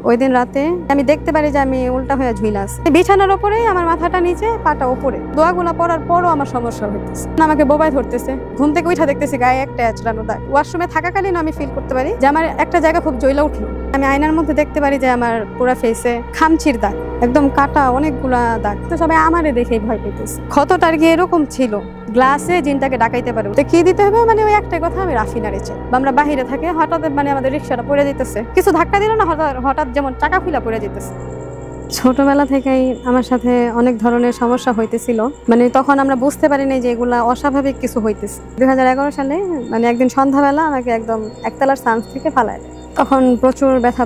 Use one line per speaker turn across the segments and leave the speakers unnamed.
ওই দিন রাতে আমি দেখতে পারি যে আমি উল্টা হয়ে ঝুইলা আছি বিছানার উপরেই, আমার মাথাটা নিচে পাটা উপরে। দোয়াগুলা পড়ার পরও আমার সমস্যা হইতেছে, আমাকে বোবাই ধরতেছে। ঘুম থেকে উঠা দেখতেছি গায়ে একটা আঁচড়ানো দাগ। ওয়াশরুমে থাকাকালীন আমি ফিল করতে পারি যে আমার একটা জায়গা খুব জ্বলা উঠলো। আমি আয়নার মধ্যে দেখতে পারি যে আমার পুরো ফেসে খামচির দাগ, একদম কাটা অনেকগুলা দাগ। তো সবাই আমারে দেখেই ভয় পেতেছে। ক্ষতটা আর কি এরকম ছিল, গ্লাসে জিনটাকে ডাকাইতে পারে। তো কি দিতে হবে, মানে ওই একটাই কথা, আমি রাফিনারে চাই। আমরা বাহিরে থাকি, হঠাৎ মানে আমাদের রিক্সাটা পড়ে যেতেছে, কিছু ধাক্কা দিল না, হঠাৎ যেমন চাকা খুলা পড়ে যেতেছে। ছোটবেলা থেকেই আমার সাথে অনেক ধরনের সমস্যা হইতেছিল, মানে তখন আমরা বুঝতে পারিনি যে এগুলা অস্বাভাবিক কিছু হইতেছে। 2011 সালে মানে একদিন সন্ধ্যাবেলা আমাকে একদম একতলার ছাদ থেকে ফালায় দেয়। তখন প্রচুর ব্যথা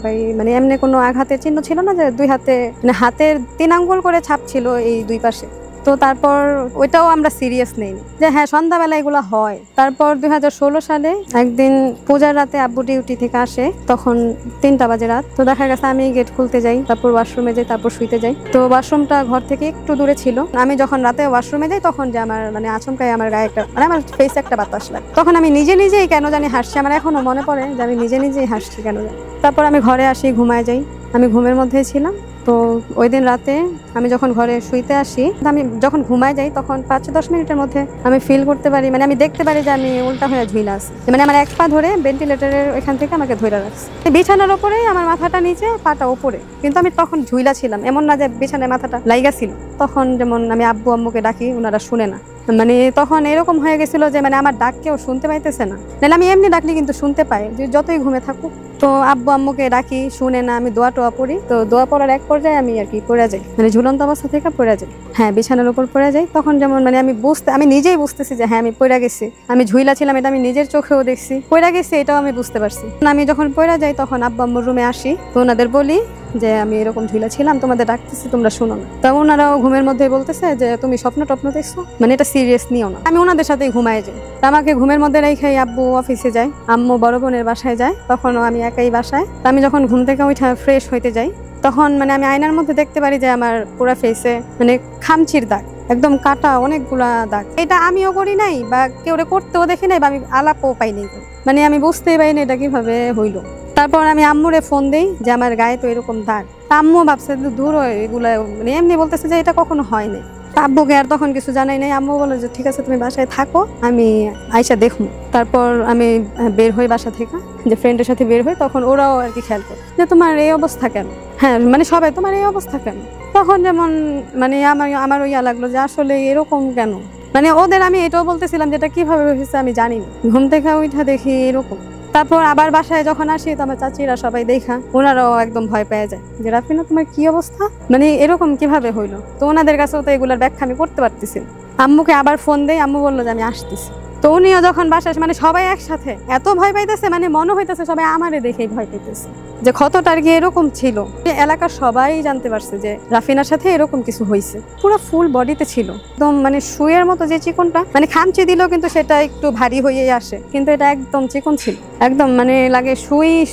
পাই মানে এমনি কোনো আঘাতের চিহ্ন ছিল না, যে দুই হাতে মানে হাতের 3 আঙ্গুল করে ছাপ ছিল এই দুই পাশে। তো তারপর ওইটাও আমরা সিরিয়াস নেই যে হ্যাঁ সন্ধ্যাবেলা এগুলো হয়। তারপর 2016 সালে একদিন পূজার রাতে আব্বু ডিউটি থেকে আসে, তখন 3টা বাজে রাত। তো দেখা গেছে আমি গেট খুলতে যাই, তারপর ওয়াশরুমে যাই, তারপর শুইতে যাই। তো ওয়াশরুমটা ঘর থেকে একটু দূরে ছিল। আমি যখন রাতে ওয়াশরুমে যাই তখন যে আমার মানে আচমকাই আমার গায়ে একটা মানে আমার ফেসে একটা বাতাস লাগে। তখন আমি নিজেই কেন জানি হাসছি, আমার এখনো মনে পড়ে যে আমি নিজেই হাসছি কেন জানি। তারপর আমি ঘরে আসি, ঘুমায় যাই। আমি ঘুমের মধ্যেই ছিলাম। তো ওই দিন রাতে আমি যখন ঘরে শুইতে আসি, আমি যখন ঘুমায় যাই তখন 5-10 মিনিটের মধ্যে আমি ফিল করতে পারি, মানে আমি দেখতে পারি যে আমি উল্টা হয়ে ঝুইলা আছি। মানে আমার এক পা ধরে ভেন্টিলেটরের ওইখান থেকে আমাকে ধরে রাখছে বিছানার উপরেই, আমার মাথাটা নিচে পাটা উপরে। কিন্তু আমি তখন ঝুইলা ছিলাম, এমন না যে বিছানায় মাথাটা লাইগা ছিল। তখন যেমন আমি আব্বু আম্মুকে ডাকি, ওনারা শুনে না। মানে তখন এরকম হয়ে গেছিল যে মানে আমার ডাক কেউ শুনতে পাইতেছে না, নাহলে আমি এমনি ডাকলে কিন্তু শুনতে পাই যে যতই ঘুমে থাকুক। তো আব্বু আম্মুকে ডাকি, শুনে না। আমি দোয়া টোয়া পড়ি। তো দোয়া পড়ার এক পর্যায়ে আমি আর কি পড়ে যাই, মানে ঝুলন্ত অবস্থা থেকে পড়ে যাই। হ্যাঁ, বিছানার উপর পড়ে যাই। তখন যেমন মানে আমি নিজেই বুঝতেছি যে হ্যাঁ আমি পড়ে গেছি, আমি ঝুইলা ছিলাম, এটা আমি নিজের চোখেও দেখছি। পড়ে গেছি এটাও আমি বুঝতে পারছি। আমি যখন পড়ে যাই তখন আব্বু আম্মুর রুমে আসি, তো ওনাদের বলি যে আমি এরকম ঝুলা ছিলাম, তোমাদের ডাকতেছি, তোমরা শুনো না। তো ওনারাও ঘুমের মধ্যে বলতেছে যে তুমি স্বপ্ন টপ্ন দেখছো, মানে এটা সিরিয়াস নিও না। আমি ওনাদের সাথেই ঘুমায় যাই। আমাকে ঘুমের মধ্যে রেখে আব্বু অফিসে যায়, আম্মু বড় বোনের বাসায় যায়, তখনও আমি একাই বাসায়। আমি যখন ঘুম থেকে উঠে ফ্রেশ হইতে যাই তখন মানে আমি আয়নার মধ্যে দেখতে পারি যে আমার পুরো ফেসে মানে খামচির দাগ, একদম কাটা অনেকগুলা দাগ। এটা আমিও করি নাই বা কেউ করতেও দেখি নাই, বা আমি আলাপও পাইনি, মানে আমি বুঝতেই পারিনি এটা কিভাবে হইলো। তারপর আমি আম্মুরে ফোন দিই যে আমার গায়ে তো এরকম দাগ। আম্মু ভাবছে দূর এগুলা, মানে এমনি বলতেছে যে এটা কখনো হয়নি। আব্বুকে আর তখন কিছু জানাই নাই। আম্মু বলে যে ঠিক আছে তুমি বাসায় থাকো, আমি আইসা দেখবো। তারপর আমি বের হই বাসা থেকে, যে ফ্রেন্ডের সাথে বের হই, তখন ওরাও আর কি খেয়াল করে যে তোমার এই অবস্থা কেন। হ্যাঁ মানে সবাই তোমার এই অবস্থা কেন। তখন যেমন মানে আমারও ইয়া লাগলো যে আসলে এরকম কেন। মানে ওদের আমি এটাও বলতেছিলাম যেটা কিভাবে হয়েছে আমি জানি না। ঘুম থেকে উঠা দেখি এরকম। তারপর আবার বাসায় যখন আসি তো আমার চাচিরা সবাই দেখা, ওনারাও একদম ভয় পেয়ে যায় যে রাফিনা তোমার কি অবস্থা, মানে এরকম কিভাবে হইলো। তো ওনাদের কাছেও তো এগুলোর ব্যাখ্যা আমি করতে পারতেছি না। আম্মুকে আবার ফোন দেই, আম্মু বললো যে আমি আসতেছি। তো উনিও যখন বাসায় মানে সবাই একসাথে এত ভয় পাইতেছে, মানে মনে হইতেছে সবাই আমারে দেখেই ভয় পাইতেছে যে ক্ষতটা আর কি এরকম ছিল। এলাকার সবাই জানতে পারছে যে রাফিনার সাথে এরকম কিছু হয়েছে। পুরো ফুল বডিতে ছিল, একদম মানে সুইয়ের মতো যে চিকনটা, মানে দিলেও কিন্তু সেটা একটু ভারী হয়েই আসে, কিন্তু এটা একদম চিকন ছিল, একদম মানে লাগে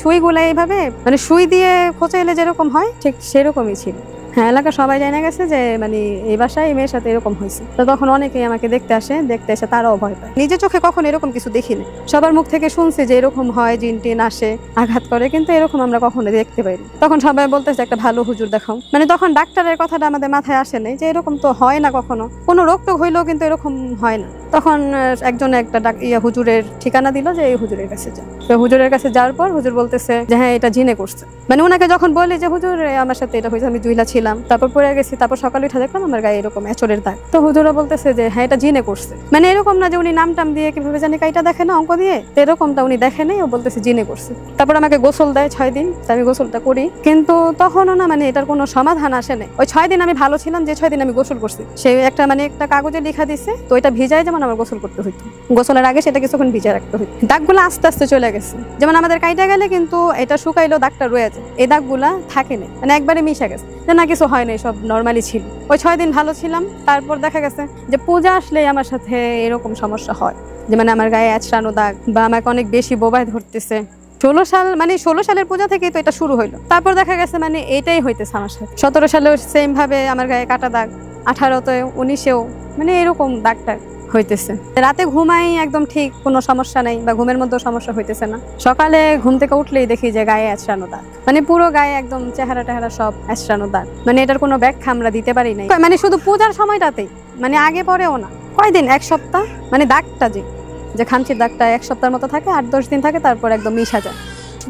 সুইগুলা এইভাবে মানে সুই দিয়ে খোঁচাইলে যেরকম হয় ঠিক সেরকমই ছিল। হ্যাঁ, এলাকা সবাই জানা গেছে যে মানে এই বাসায় এই মেয়ের সাথে এরকম হয়েছে। তো তখন অনেকেই আমাকে দেখতে এসে তারাও ভয় পায়। নিজের চোখে কখন এরকম কিছু দেখিনি, সবার মুখ থেকে শুনছি যে এরকম হয়, জিন টিন আসে, আঘাত করে, কিন্তু এরকম আমরা কখনো দেখতে পাইনি। তখন সবাই বলতেছে একটা ভালো হুজুর দেখাও। মানে তখন ডাক্তারের কথাটা আমাদের মাথায় আসে নাই যে এরকম তো হয় না, কখনো কোনো রোগ টোগ হইলেও কিন্তু এরকম হয় না। তখন একজন একটা হুজুরের ঠিকানা দিল যে এই হুজুরের কাছে যা। তো হুজুরের কাছে যাওয়ার পর হুজুর বলতেছে যে হ্যাঁ এটা জিনে করছে। মানে ওনাকে যখন বলি যে হুজুর আমার সাথে এটা হয়েছে, আমি জুইলা ছিলাম, তারপর পড়ে গেছি, তারপর সকালে উঠে দেখলাম আমার গায়ে এরকম এঁচড়ের দাগ। তো হুজুরও বলতেছে যে হ্যাঁ এটা জিনে করছে। মানে এরকম না যে উনি নাম টাম দিয়ে কিভাবে জানি কাইটা দেখে না অঙ্ক দিয়ে, তো এরকমটা উনি দেখে নেই, ও বলতেছে জিনে করছে। তারপর আমাকে গোসল দেয় 6 দিন, আমি গোসলটা করি, কিন্তু তখনও না মানে এটার কোনো সমাধান আসে নাই। ওই 6 দিন আমি ভালো ছিলাম, যে 6 দিন আমি গোসল করছি সে একটা মানে একটা কাগজে লেখা দিছে, তো এটা ভিজায় যেমন আমার গোসল করতে হইতো, গোসলের আগে সেটা কিছুক্ষণ ভিজায় রাখতে হইতো। দাগগুলো আস্তে আস্তে চলে গেছে, যেমন আমাদের কাইটা গেলে কিন্তু এটা শুকাইলেও দাগটা রয়ে যায়, এই দাগগুলা থাকে না, মানে একবারে মিশে গেছে, যে না কিছু হয় নাই, সব নর্মালি ছিল। ওই 6 দিন ভালো ছিলাম। তারপর দেখা গেছে যে পূজা আসলেই আমার সাথে এরকম সমস্যা হয়, যে মানে আমার গায়ে আঁচড়ানো দাগ বা আমাকে অনেক বেশি বোবায় ধরতেছে। 16 সালের পূজা থেকেই তো এটা শুরু হইলো। তারপর দেখা গেছে মানে এটাই হইতেছে আমার সাথে। 17 সালেও সেম ভাবে আমার গায়ে কাটা দাগ, 18-তে 19-এও মানে এরকম দাগটা হইতেছে। রাতে ঘুমাই একদম ঠিক, কোনো সমস্যা নাই, বা ঘুমের মধ্যেও সমস্যা হইতেছে না। সকালে ঘুম থেকে উঠলেই দেখি যে গায়ে আঁচড়ানো দাগ, মানে পুরো গায়ে একদম চেহারা টেহারা সব আঁচড়ানো দাগ। মানে এটার কোনো ব্যাখ্যা আমরা দিতে পারি নাই। মানে শুধু পূজার সময়টাতেই, মানে আগে পরেও না। কয়দিন, 1 সপ্তাহ, মানে দাগটা যে খামচির দাগটা 1 সপ্তাহের মতো থাকে, 8-10 দিন থাকে, তারপর একদম মিশা যায়।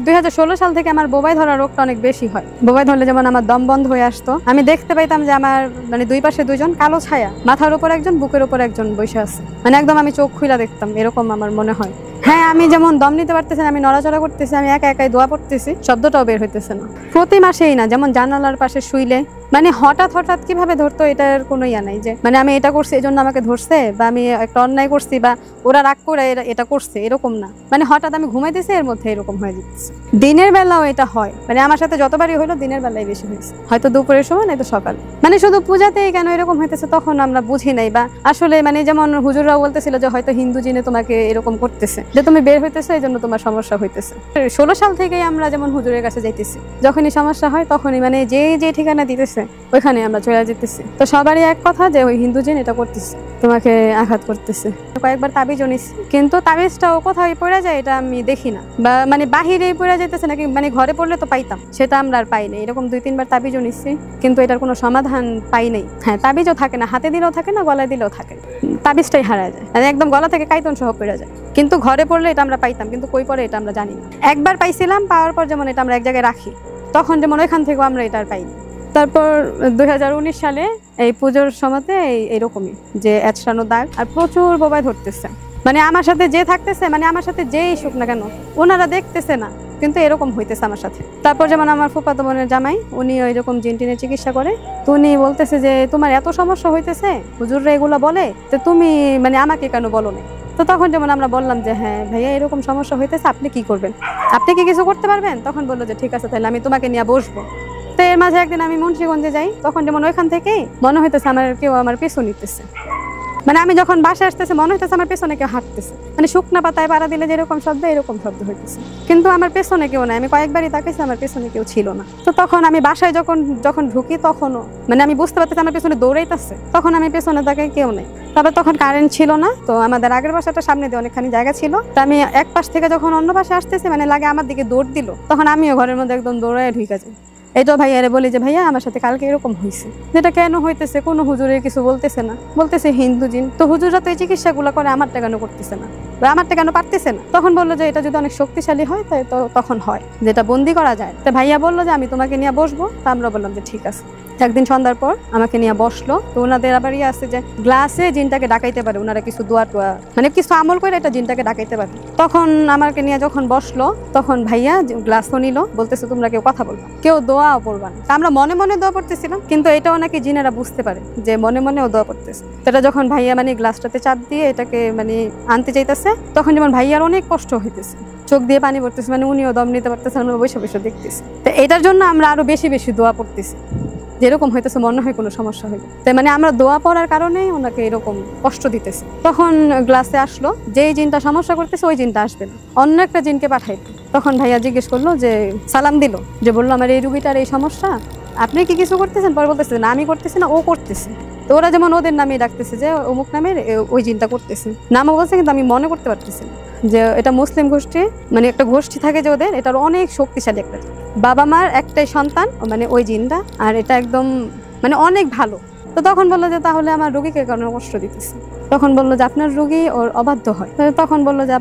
2016 সাল থেকে আমার বোবাই ধরা রোগটা অনেক বেশি হয়। বোবাই ধরলে যেমন আমার দম বন্ধ হয়ে আসতো, আমি দেখতে পাইতাম যে আমার মানে 2 পাশে 2 জন কালো ছায়া, মাথার উপর একজন, বুকের উপর একজন বসে আছে। মানে একদম আমি চোখ খুলে দেখতাম, এরকম আমার মনে হয়। হ্যাঁ, আমি যেমন দম নিতে পারতেছি, আমি নড়াচড়া করতেছি, আমি একা একাই দোয়া পড়তেছি, শব্দটাও বের হইতেছে না। প্রতি মাসেই না, যেমন জানালার পাশে শুইলে, মানে হঠাৎ কিভাবে ধরতো এটার কোনো ইয়া নাই, যে মানে আমি এটা করছি এই জন্য আমাকে ধরছে, বা আমি একটা অন্যায় করছি, বা ওরা রাগ করে এটা করছে, এরকম না। মানে হঠাৎ আমি ঘুমাইতেছি, এর মধ্যে এরকম হয়ে যাচ্ছে। দিনের বেলাও এটা হয়, মানে আমার সাথে যতবারই হইলো দিনের বেলায় বেশি হয়েছে, হয়তো দুপুরের সময় নয়তো সকালে। মানে শুধু পূজাতেই কেন এরকম হইতেছে তখন আমরা বুঝি নাই, বা আসলে মানে যেমন হুজুররাও বলতেছিল যে হয়তো হিন্দু জিনে তোমাকে এরকম করতেছে, যে তুমি বের হইতেছো এই জন্য তোমার সমস্যা হইতেছে। 16 সাল থেকেই আমরা যেমন হুজুরের কাছে যাইতেছি, যখনই সমস্যা হয় তখনই মানে যে ঠিকানা দিতেছে ওইখানে আমরা চলে যেতেছি। তো সবারই এক কথা যে ওই হিন্দু জিন এটা করতেছে, তোমাকে আঘাত করতেছে। কয়েকবার তাবিজও নিছি, কিন্তু তাবিজটাও কোথাও পড়ে যায় এটা আমি দেখি না, বা মানে বাহিরে পড়ে যাইতেছে নাকি, মানে ঘরে পড়লে তো পাইতাম, সেটা আমরা আর পাই নাই। এরকম 2-3 বার তাবিজও নিচ্ছি, কিন্তু এটার কোনো সমাধান পাই নাই। হ্যাঁ, তাবিজও থাকে না, হাতে দিলেও থাকে না, গলায় দিলেও থাকে, তাবিজটাই হারায় যায়, মানে একদম গলা থেকে কাইতন সহ পড়ে যায়। কিন্তু ঘরে পড়লে এটা আমরা পাইতাম, কিন্তু কই পড়ে এটা আমরা জানি না। একবার পাইছিলাম, পাওয়ার পর যেমন এটা আমরা এক জায়গায় রাখি, তখন যেমন ওইখান থেকেও আমরা এটা আর পাইনি। তারপর 2019 সালে এই পুজোর সময়তে এইরকমই যে আঁচড়ানো দাগ, আর প্রচুর বোবাই ধরতেছে। মানে আমার সাথে যে থাকতেছে, মানে আমার সাথে যেই সুখ না কেন, ওনারা দেখতেছে না, কিন্তু এরকম হইতেছে আমার সাথে। তারপর যেমন আমার ফুফাতো বোনের জামাই, উনি ওইরকম জিনটিনের চিকিৎসা করে, তো উনি বলতেছে যে তোমার এত সমস্যা হইতেছে, হুজুররা এগুলো বলে, তো তুমি মানে আমাকে কেন বলো না? তো তখন যেমন আমরা বললাম যে হ্যাঁ ভাইয়া এরকম সমস্যা হইতেছে, আপনি কি করবেন, আপনি কি কিছু করতে পারবেন? তখন বললো যে ঠিক আছে, তাহলে আমি তোমাকে নিয়ে বসবো। তো এর মাঝে একদিন আমি মুন্সিগঞ্জে যাই, তখন যেমন ওইখান থেকেই মনে হইতেছে আমার কেউ আমার পিছু নিতেছে। মানে আমি যখন বাসায় আসতেছে মনে হইতেছে আমার পেছনে কেউ হাঁটতেছে, মানে শুকনা পাতায় পাড়া দিলে যেরকম শব্দ, এরকম শব্দ হইতেছে, কিন্তু আমার পেছনে কেউ নাই। আমি কয়েকবারই তাকাইছি, আমার পেছনে কেউ ছিল না। তো তখন আমি বাসায় যখন ঢুকি, তখনও মানে আমি বুঝতে পারতেছি আমার পেছনে দৌড়াইতেছে, তখন আমি পেছনে তাকাই, কেউ নেই। তারপর তখন কারেন্ট ছিল না, তো আমাদের আগের বাসাটা সামনে দিয়ে অনেকখানি জায়গা ছিল, তো আমি এক পাশ থেকে যখন অন্য পাশে আসতেছি, মানে লাগে আমার দিকে দৌড় দিল, তখন আমিও ঘরের মধ্যে একদম দৌড়ায় ঢুকে যাই। এইটাও ভাইয়ারে বলি যে ভাইয়া আমার সাথে কালকে এরকম হয়েছে, যেটা কেন হইতেছে, কোনো হুজুরের কিছু বলতেছে না, বলতেছে হিন্দু জিন। তো হুজুররা তো এই চিকিৎসাগুলো করে, আমারটা কেন করতেছে না, বা আমারটা কেন পারতেছে না? তখন বললো যে এটা যদি অনেক শক্তিশালী হয় তাই তো তখন হয়, যেটা বন্দি করা যায়। তো ভাইয়া বললো যে আমি তোমাকে নিয়ে বসবো, তা আমরা বললাম যে ঠিক আছে। একদিন সন্ধ্যার পর আমাকে নিয়ে বসলো, তো ওনাদের আবার ইয়ে আছে যে গ্লাসে জিনটাকে ডাকাইতে পারে, ওনারা কিছু দোয়া টোয়া মানে কিছু আমল করে এটা জিনটাকে ডাকাইতে পারে। তখন আমাকে নিয়ে যখন বসলো, তখন ভাইয়া গ্লাসও নিল, বলতেছে তোমরা কেউ কথা বলবা, কেউ দোয়াও পড়বা না। আমরা মনে মনে দোয়া পড়তেছিলাম, কিন্তু এটাও নাকি জিনেরা বুঝতে পারে যে মনে মনেও দোয়া পড়তেছে। এটা যখন ভাইয়া মানে গ্লাসটাতে চাপ দিয়ে এটাকে মানে আনতে চাইতেছে, তখন যেমন ভাইয়ার অনেক কষ্ট হইতেছে, চোখ দিয়ে পানি পড়তেছে, মানে উনিও দম নিতে পারতেছে, আমরা বসে বসে দেখতেছি। তো এটার জন্য আমরা আরো বেশি বেশি দোয়া পড়তেছি, যেরকম হইতেছে মনে হয় কোনো সমস্যা হইবে, তাই মানে আমরা দোয়া পড়ার কারণে ওনাকে এরকম কষ্ট দিতেছে। তখন গ্লাসে আসলো, যেই জিনটা সমস্যা করতেছে ওই জিনটা আসবে না, অন্য একটা জিনকে পাঠাইতো। তখন ভাইয়া জিজ্ঞেস করলো, যে সালাম দিল, যে বললো আমার এই রুগীটার এই সমস্যা, আপনি কি কিছু করতেছেন? পরে বলতেছে না আমি করতেছি না, ও করতেছে। তো ওরা যেমন ওদের নামে ডাকতেছে যে অমুক নামের ওই জিনটা করতেছে, নামও বলছে, কিন্তু আমি মনে করতে পারতেছি না যে এটা মুসলিম গোষ্ঠী, মানে একটা গোষ্ঠী থাকে যে ওদের, এটার অনেক শক্তিশালী একটা বাবা মার একটাই সন্তান, মানে ওই জিনটা, আর এটা একদম মানে অনেক ভালো। তো তখন বললো যে তাহলে আমার রুগীকে কেন কষ্ট দিতেছে? তখন বললো যে আপনার রুগী ওর অবাধ্য হয়। তখন বললো যে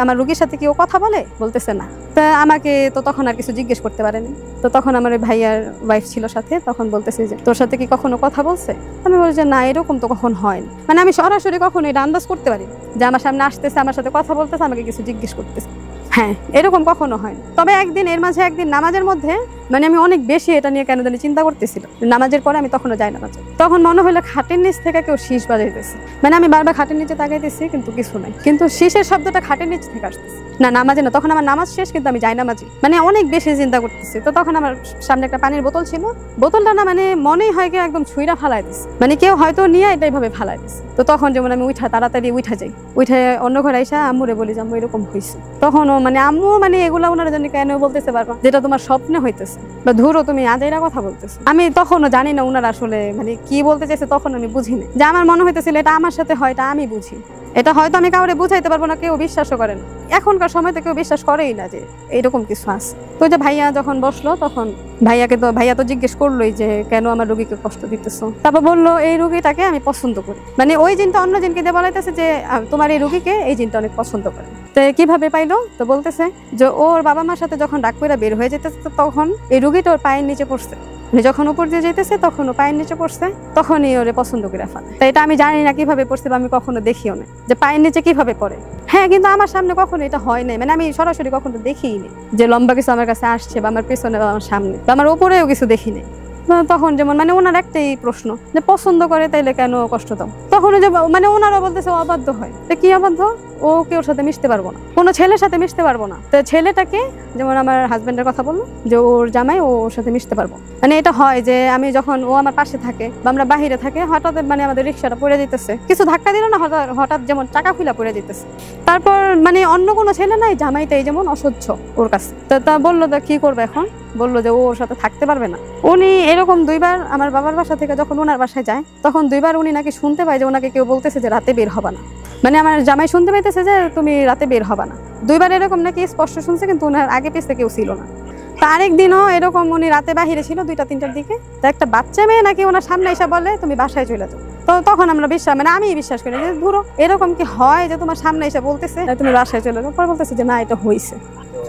আমার রুগীর সাথে কি ও কথা বলে? বলতেছে না। তা আমাকে তো তখন আর কিছু জিজ্ঞেস করতে পারেনি। তো তখন আমার ভাইয়ার ওয়াইফ ছিল সাথে, তখন বলতেছে যে তোর সাথে কি কখনো কথা বলছে? আমি বলি যে না, এরকম তো কখন হয়নি, মানে আমি সরাসরি কখনো এটা আন্দাজ করতে পারি যে আমার সামনে আসতেছে, আমার সাথে কথা বলতেছে, আমাকে কিছু জিজ্ঞেস করতেছে। হ্যাঁ, এরকম কখনো হয়। তবে একদিন এর মাঝে একদিন নামাজের মধ্যে মানে আমি অনেক বেশি এটা নিয়ে কেন জানি চিন্তা করতেছিল। নামাজের পরে আমি তখনও যাই নামাজে, তখন মনে হলো খাটের নিচ থেকে কেউ শীষ বাজাইতেছে, মানে আমি বারবার খাটের নিচে তাকাইতেছি কিন্তু কিছু নাই, কিন্তু শীষের শব্দটা খাটের নিচ থেকে আসতেছে না, নামাজে না। তখন আমার নামাজ শেষ, কিন্তু আমি যাই নামাজি, মানে অনেক বেশি চিন্তা করতেছি। তো তখন আমার সামনে একটা পানির বোতল ছিল, বোতলটা না মানে মনেই হয় কেউ একদম ছুঁড়া ফালাই দিচ্ছে, মানে কেউ হয়তো নিয়ে এটাই ভাবে ফালাই দিচ্ছে। তো তখন যেমন আমি তাড়াতাড়ি উঠা যাই, উঠে অন্য ঘরে আইসা আম্মুরে বলি যে আম্মু এরকম হয়েছে। তখন ও মানে আম্মু মানে এগুলা ওনারা জানি কেন বলতেছে বারবার, যেটা তোমার স্বপ্নে হইতেছে বা ধরো তুমি আজাইরা কথা বলতেছো। আমি তখনও জানি না ওনারা আসলে মানে কি বলতে চাইছে, তখন আমি বুঝিনি। যে আমার মনে হইতেছিল এটা আমার সাথে হয়, এটা আমি বুঝি, এটা হয়তো আমি কাউরে বুঝাইতে পারবো না, কেউ বিশ্বাসও করে না। এখনকার সময় তো কেউ বিশ্বাস করেই না যে এরকম কিছু আছে। তো যে ভাইয়া যখন বসলো, তখন ভাইয়া তো জিজ্ঞেস করলোই যে কেন আমার রোগীকে কষ্ট দিতেছো। তারপর বললো এই রোগীটাকে আমি পছন্দ করি, মানে ওই জিনটা অন্য জিনকে দিয়ে বলাইতেছে যে তোমার এই রোগীকে এই জিনটা অনেক পছন্দ করে। তো কিভাবে পাইলো, তো বলতেছে যে ওর বাবা মার সাথে যখন ডাক করে বের হয়ে যেতেছে, তখন এই রোগীটা ওর পায়ের নিচে পড়ছে, যখন উপর দিয়ে যেতেছে তখন ও পায়ের নিচে পড়ছে, তখনই ওরে পছন্দ করে ফেলে। তাই এটা আমি জানি না কিভাবে পড়ছে বা আমি কখনো দেখিও না যে পায়ের নিচে কিভাবে পড়ে। হ্যাঁ, কিন্তু আমার সামনে কখনো এটা হয় নাই, মানে আমি সরাসরি কখনো দেখিই নি যে লম্বা কিছু আমার কাছে আসছে বা আমার পেছনে বা আমার সামনে বা আমার উপরেও কিছু দেখিনি। তখন যেমন মানে ওনার একটাই প্রশ্ন যে পছন্দ করে তাইলে কেন কষ্ট দাও। তখন যে মানে ওনারা বলতেছে অবাধ্য হয়। তো কি অবাধ্য, ও কেউ সাথে মিশতে পারবো না, কোনো ছেলের সাথে মিশতে পারবো না। তো ছেলেটাকে যেমন আমার হাজবেন্ডের কথা বললো যে ওর জামাই ওর সাথে মিশতে পারবো, মানে এটা হয় যে আমি যখন ও আমার পাশে থাকে বা আমরা বাহিরে থাকে, হঠাৎ মানে আমাদের রিক্সাটা পড়ে যেতেছে, কিছু ধাক্কা দিল না, হঠাৎ যেমন টাকা খুলা পড়ে যেতেছে। তারপর মানে অন্য কোনো ছেলে নাই, জামাইটাই যেমন অসহ্য ওর কাছে। তো তা বললো তো কি করবে এখন, বললো যে ও ওর সাথে থাকতে পারবে না। উনি এরকম দুইবার আমার বাবার বাসা থেকে যখন ওনার বাসায় যায়, তখন দুইবার উনি নাকি শুনতে পায় যে ওনাকে কেউ বলতেছে যে রাতে বের হবা না, মানে আমার জামাই শুনতে পাইতেছে যে তুমি রাতে বের হবা না। দুইবার এরকম নাকি স্পষ্ট শুনছে, কিন্তু ওনার আগে পিছতে কেউ ছিল না। তো আরেকদিনও এরকম উনি রাতে বাহিরে ছিল 2টা-3টার দিকে, তো একটা বাচ্চা মেয়ে নাকি ওনার সামনে এসে বলে তুমি বাসায় চলে যাও। তো তখন আমরা মানে আমি বিশ্বাস করি যে ধরো এরকম কি হয় যে তোমার সামনে এসে বলতেছে তুমি বাসায় চলে যাও, পরে বলতেছে যে না এটা হয়েছে।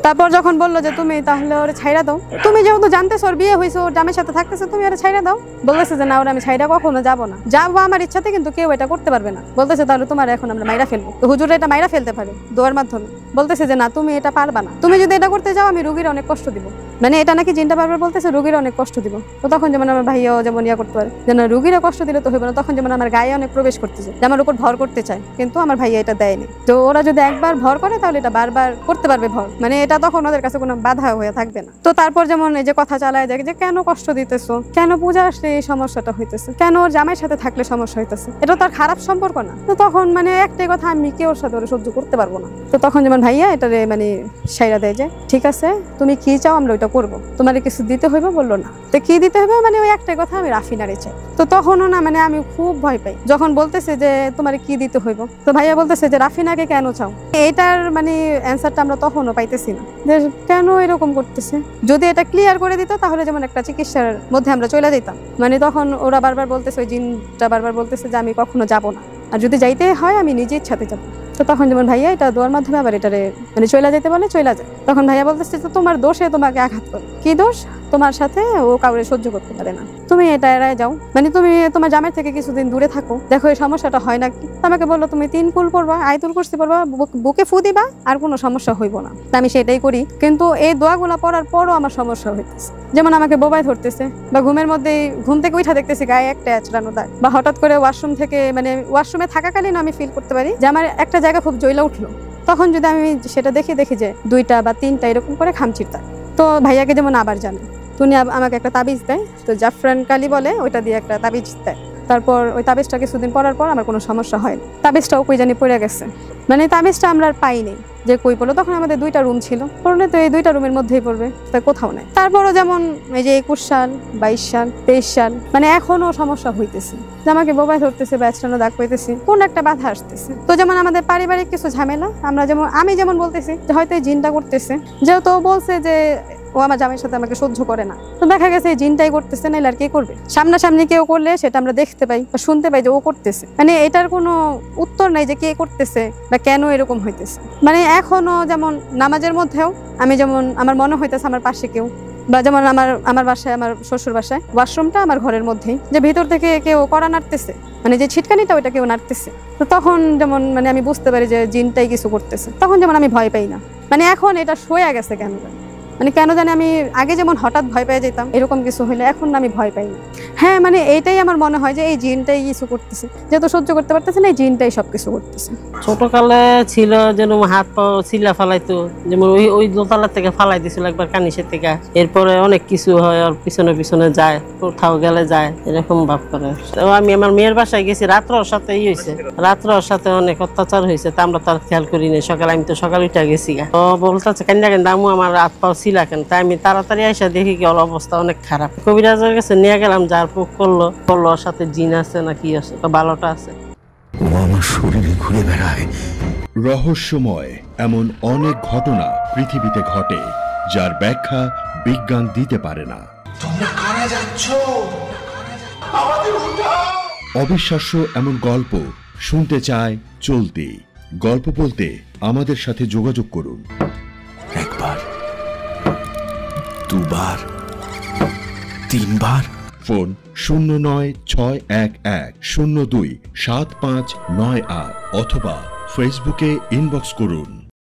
তারপর যখন বললো যে তুমি তাহলে ওরে ছাইড়া দাও, তুমি যেহেতু জানতেছো ওর বিয়ে হয়েছে, ওর জামের সাথে থাকতেছে, তুমি ওরে ছাইড়া দাও। বলতেছে যে না ওরা আমি ছাইড়া কখনো যাবো না, যাবো আমার ইচ্ছাতে, কিন্তু কেউ এটা করতে পারবে না। বলতেছে তাহলে তোমার এখন আমরা মাইরা ফেলবো। তো হুজুর এটা মাইরা ফেলতে পারে দোয়ার মাধ্যমে। বলতেছে যে না তুমি এটা পারবা না, তুমি যদি এটা করতে যাও আমি রুগীর অনেক কষ্ট দিব, মানে এটা নাকি জিনটা বারবার বলতেছে রুগীর অনেক কষ্ট দিব। তো তখন যেমন আমার ভাইয়াও যেমন ইয়া করতে পারে যে না রুগীরা কষ্ট দিলে তো হইবে না, তখন যেমন আমার গায়ে অনেক প্রবেশ করতে চায়, আমার উপর ভর করতে চায়, কিন্তু আমার ভাইয়া এটা দেয়নি। তো ওরা যদি একবার ভর করে তাহলে এটা বারবার করতে পারবে ভর, মানে এটা তখন ওদের কাছে কোনো বাধা হয়ে থাকবে না। তো তারপর যেমন এই যে কথা চালায় যায় যে কেন কষ্ট দিতেছো, কেন পূজা আসলে এই সমস্যাটা হইতেছে, কেন ওর জামাইয়ের সাথে থাকলে সমস্যা হইতেছে, এটা তো আর খারাপ সম্পর্ক না। তো তখন মানে একটাই কথা, আমি কেউ ওর সাথে ওরা সহ্য করতে পারবো না। তো তখন যেমন ভাইয়া এটারে মানে সাইরা দেয় যে ঠিক আছে তুমি কি চাও আমরা ওইটা করবো, তোমার কিছু দিতে হইবে। বললো না, তো কি দিতে হবে, মানে ওই একটাই কথা আমি রাফিনারে চাই। তো তখনও না মানে আমি খুব ভয় পাই যখন বলতেছে যে তোমার কি দিতে হইব। তো ভাইয়া বলতেছে যে রাফিনাকে কেন চাও, এইটার মানে অ্যান্সারটা আমরা তখনও পাইতেছি না যে কেন এরকম করতেছে। যদি এটা ক্লিয়ার করে দিত তাহলে যেমন একটা চিকিৎসার মধ্যে আমরা চলে যেতাম। মানে তখন ওরা বারবার বলতেছে, ওই জিনটা বারবার বলতেছে যে আমি কখনো যাব না, আর যদি যাইতে হয় আমি নিজে ইচ্ছাতে যাবো। তো তখন যেমন ভাইয়া এটা দোয়ার মাধ্যমে আবার এটারে মানে চলে যেতে বলে, চলে যায়। তখন ভাইয়া বলতেছে যে তোমার দোষে তোমাকে আঘাত করে, কি দোষ, তোমার সাথে ও কাউরে সহ্য করতে পারে না, তুমি এটা এড়ায় যাও, মানে তুমি তোমার জামের থেকে কিছুদিন দূরে থাকো, দেখো এই সমস্যাটা হয় নাকি। আমাকে বললো তুমি 3 কুল পড়বা, আয়াতুল কুরসি পড়বা, বুকে ফু দিবা, আর কোনো সমস্যা হইব না। আমি সেটাই করি, কিন্তু এই দোয়াগুলা পড়ার পরও আমার সমস্যা হইতেছে। যেমন আমাকে বোবাই ধরতেছে, বা ঘুমের মধ্যে ঘুম থেকে উঠা দেখতেছি গায়ে একটা আঁচড়ানো দাগ, বা হঠাৎ করে ওয়াশরুম থেকে মানে ওয়াশরুমে থাকাকালীন আমি ফিল করতে পারি যে আমার একটা জায়গা খুব জ্বলা উঠলো। তখন যদি আমি সেটা দেখি যে 2টা বা 3টা এরকম করে খামচির দাগ। তো ভাইয়াকে যেমন আবার জানে, তুমি আমাকে একটা তাবিজ দেয়, তো জাফরান কালি বলে, ওইটা দিয়ে একটা তাবিজ দেয়। তারপর ওই তাবিজটা কিছুদিন পরার পর আমার কোনো সমস্যা হয় না। তাবিজটাও কই জানি পড়ে গেছে, মানে তাবিজটা আমরা আর পাইনি যে কই পড়লো। তখন আমাদের 2টা রুম ছিল, পড়লে তো এই 2টা রুমের মধ্যেই পড়বে, তা কোথাও নাই। তারপরও যেমন এই যে 21 সাল 22 সাল 23 সাল মানে এখনো সমস্যা হইতেছে, যে আমাকে বোবায় ধরতেছে, ব্যাচটানো দাগ পাইতেছি, কোন একটা বাধা আসতেছে। তো যেমন আমাদের পারিবারিক কিছু ঝামেলা, আমি যেমন বলতেছি যে হয়তো এই জিনটা করতেছে, যেহেতু ও বলছে যে ও আমার জামাইয়ের সাথে আমাকে সহ্য করে না, তো দেখা গেছে এই জিনটাই করতেছে, না আর কে করবে। সামনাসামনি কেউ করলে সেটা আমরা দেখতে পাই বা শুনতে পাই যে ও করতেছে, মানে এটার কোনো উত্তর নাই যে কে করতেছে বা কেন এরকম হইতেছে। মানে এখনো যেমন নামাজের মধ্যেও আমি যেমন আমার মনে হইতেছে আমার পাশে কেউ, বা যেমন আমার বাসায়, আমার শ্বশুর বাসায় ওয়াশরুমটা আমার ঘরের মধ্যেই, যে ভিতর থেকে কেউ কড়া নাড়তেছে, মানে যে ছিটকানিটা ওইটা কেউ নাড়তেছে। তো তখন যেমন মানে আমি বুঝতে পারি যে জিনটাই কিছু করতেছে, তখন যেমন আমি ভয় পাই না। মানে এখন এটা সয়ে গেছে কেন, মানে কেন জানি আমি আগে যেমন হঠাৎ ভয় পেয়ে যেতাম, এরকম কিছু হইলে এখন আমি ভয় পাই না। হ্যাঁ মানে এইটাই আমার মনে হয় যে এই জিনটাই কিছু করতেছে, যেহেতু সহ্য করতে পারতেছে না, এই জিনটাই সবকিছু করতেছে।
ছোটকালে ছিল যেন হাত পা ছিলা ফালাইতো, যেমন ওই দোতলা থেকে ফালাই দিছিল একবার কানিসের থেকে। এরপরে অনেক কিছু হয়, আর পিছনে পিছনে যায়, কোথাও গেলে যায়, এরকম ভাব করে। তো আমি আমার মেয়ের বাসায় গেছি, রাত্রর সাথে হয়েছে, রাত্রর সাথে অনেক অত্যাচার হয়েছে, তা আমরা তার খেয়াল করি নাই। সকালে আমি তো সকালে উঠে গেছি, তো বলতেছে কান্দা কান্দা আমু আমার হাত পাও ছিলা কেন, তাই আমি তাড়াতাড়ি এসে দেখি কি ওর অবস্থা অনেক খারাপ। কবিরাজের কাছে নিয়ে গেলাম, যার পোক করলো ওর সাথে জিন আছে না কি আছে, তো ভালোটা আছে।
ও আমার শরীরে ঘুরে বেড়ায়।
রহস্যময় এমন অনেক ঘটনা পৃথিবীতে ঘটে, যার ব্যাখ্যা বিজ্ঞান দিতে পারে না।
তোমরা কারা যাচ্ছ? আমাদের উঠাও।
অবিশ্বাস্য এমন গল্প শুনতে চায় চলতি গল্প বলতে আমাদের সাথে যোগাযোগ করুন।
একবার, দুবার, তিনবার।
ফোন 0961102759 অথবা ফেসবুকে ইনবক্স করুন।